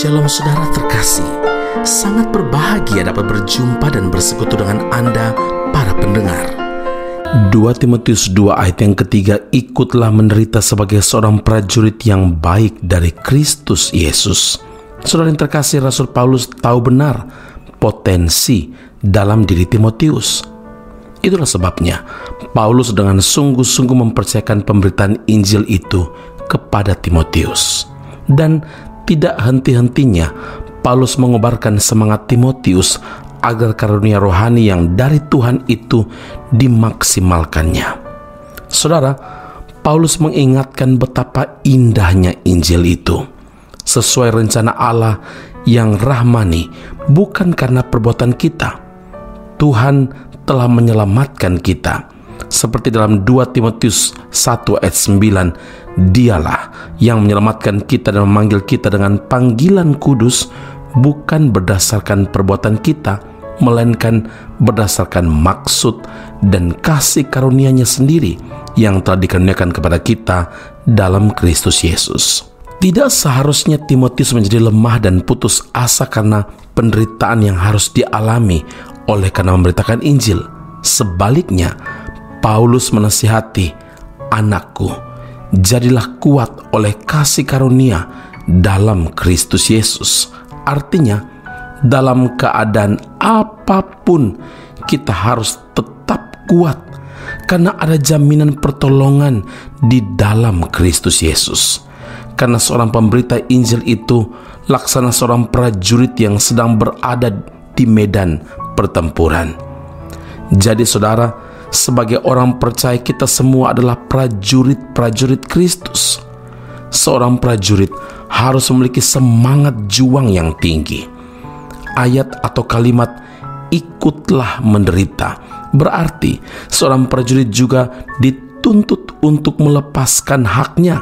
Shalom saudara terkasih, sangat berbahagia dapat berjumpa dan bersekutu dengan Anda para pendengar. 2 Timotius 2 ayat yang ketiga, ikutlah menderita sebagai seorang prajurit yang baik dari Kristus Yesus. Saudara yang terkasih, Rasul Paulus tahu benar potensi dalam diri Timotius. Itulah sebabnya Paulus dengan sungguh-sungguh mempercayakan pemberitaan Injil itu kepada Timotius. Dan tidak henti-hentinya Paulus mengobarkan semangat Timotius agar karunia rohani yang dari Tuhan itu dimaksimalkannya. Saudara, Paulus mengingatkan betapa indahnya Injil itu. Sesuai rencana Allah yang rahmani, bukan karena perbuatan kita. Tuhan telah menyelamatkan kita. Seperti dalam 2 Timotius 1 ayat 9, Dialah yang menyelamatkan kita dan memanggil kita dengan panggilan kudus, bukan berdasarkan perbuatan kita, melainkan berdasarkan maksud dan kasih karunia-Nya sendiri yang telah dikaruniakan kepada kita dalam Kristus Yesus. Tidak seharusnya Timotius menjadi lemah dan putus asa karena penderitaan yang harus dialami oleh karena memberitakan Injil. Sebaliknya, Paulus menasihati, anakku, jadilah kuat oleh kasih karunia dalam Kristus Yesus. Artinya, dalam keadaan apapun kita harus tetap kuat karena ada jaminan pertolongan di dalam Kristus Yesus. Karena seorang pemberita Injil itu laksana seorang prajurit yang sedang berada di medan pertempuran. Jadi saudara, sebagai orang percaya kita semua adalah prajurit-prajurit Kristus. Seorang prajurit harus memiliki semangat juang yang tinggi. Ayat atau kalimat ikutlah menderita berarti seorang prajurit juga dituntut untuk melepaskan haknya,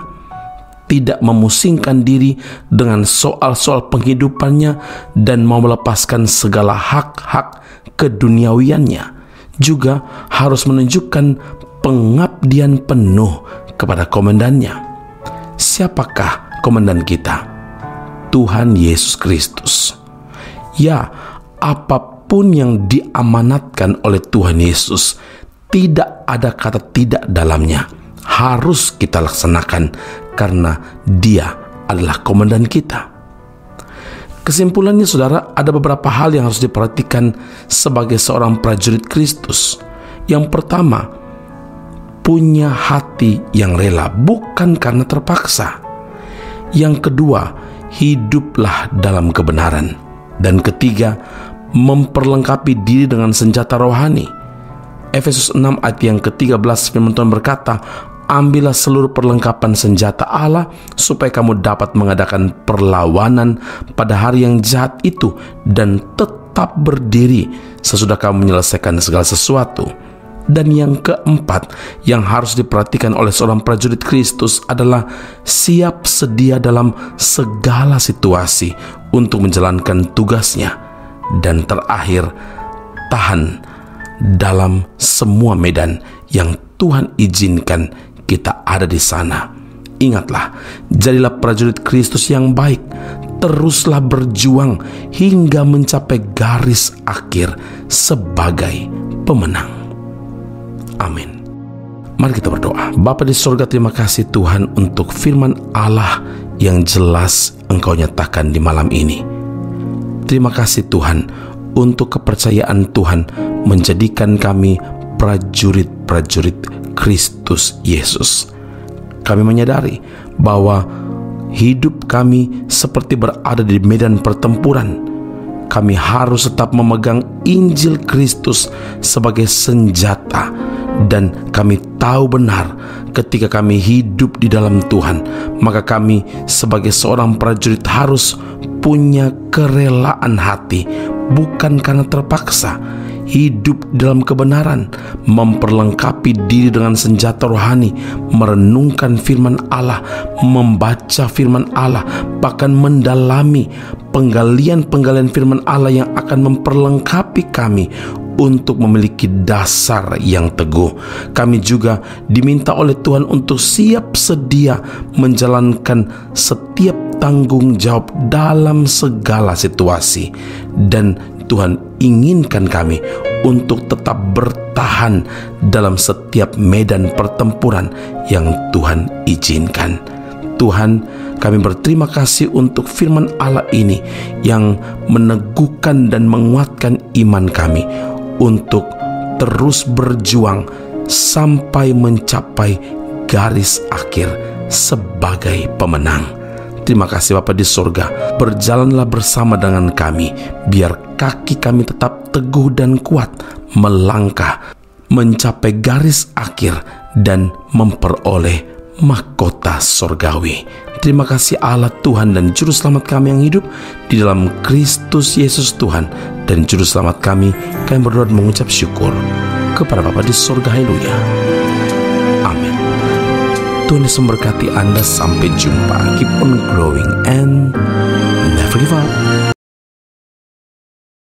tidak memusingkan diri dengan soal-soal penghidupannya dan mau melepaskan segala hak-hak keduniawiannya. Juga harus menunjukkan pengabdian penuh kepada komandannya. Siapakah komandan kita? Tuhan Yesus Kristus. Ya, apapun yang diamanatkan oleh Tuhan Yesus, tidak ada kata tidak dalamnya. Harus kita laksanakan karena Dia adalah komandan kita. Kesimpulannya saudara, ada beberapa hal yang harus diperhatikan sebagai seorang prajurit Kristus. Yang pertama, punya hati yang rela, bukan karena terpaksa. Yang kedua, hiduplah dalam kebenaran. Dan ketiga, memperlengkapi diri dengan senjata rohani. Efesus 6 ayat yang ke-13 firman Tuhan berkata, ambillah seluruh perlengkapan senjata Allah supaya kamu dapat mengadakan perlawanan pada hari yang jahat itu dan tetap berdiri sesudah kamu menyelesaikan segala sesuatu. Dan yang keempat yang harus diperhatikan oleh seorang prajurit Kristus adalah siap sedia dalam segala situasi untuk menjalankan tugasnya. Dan terakhir, tahan dalam semua medan yang Tuhan izinkan kita ada di sana. Ingatlah, jadilah prajurit Kristus yang baik. Teruslah berjuang hingga mencapai garis akhir sebagai pemenang. Amin. Mari kita berdoa. Bapa di surga, terima kasih Tuhan untuk firman Allah yang jelas Engkau nyatakan di malam ini. Terima kasih Tuhan untuk kepercayaan Tuhan menjadikan kami prajurit-prajurit Kristus Yesus. Kami menyadari bahwa hidup kami seperti berada di medan pertempuran. Kami harus tetap memegang Injil Kristus sebagai senjata, dan kami tahu benar ketika kami hidup di dalam Tuhan, maka kami sebagai seorang prajurit harus punya kerelaan hati, bukan karena terpaksa. Hidup dalam kebenaran, memperlengkapi diri dengan senjata rohani, merenungkan firman Allah, membaca firman Allah, bahkan mendalami penggalian-penggalian firman Allah yang akan memperlengkapi kami untuk memiliki dasar yang teguh. Kami juga diminta oleh Tuhan untuk siap sedia menjalankan setiap bertanggung jawab dalam segala situasi. Dan Tuhan inginkan kami untuk tetap bertahan dalam setiap medan pertempuran yang Tuhan izinkan. Tuhan, kami berterima kasih untuk firman Allah ini yang meneguhkan dan menguatkan iman kami untuk terus berjuang sampai mencapai garis akhir sebagai pemenang. Terima kasih Bapa di surga, berjalanlah bersama dengan kami, biar kaki kami tetap teguh dan kuat melangkah mencapai garis akhir dan memperoleh mahkota surgawi. Terima kasih Allah Tuhan dan Juru Selamat kami yang hidup di dalam Kristus Yesus Tuhan dan Juru Selamat kami berdoa dan mengucap syukur kepada Bapa di surga. Haleluya. Amin. Tuhan Yesus memberkati Anda. Sampai jumpa. Keep on growing and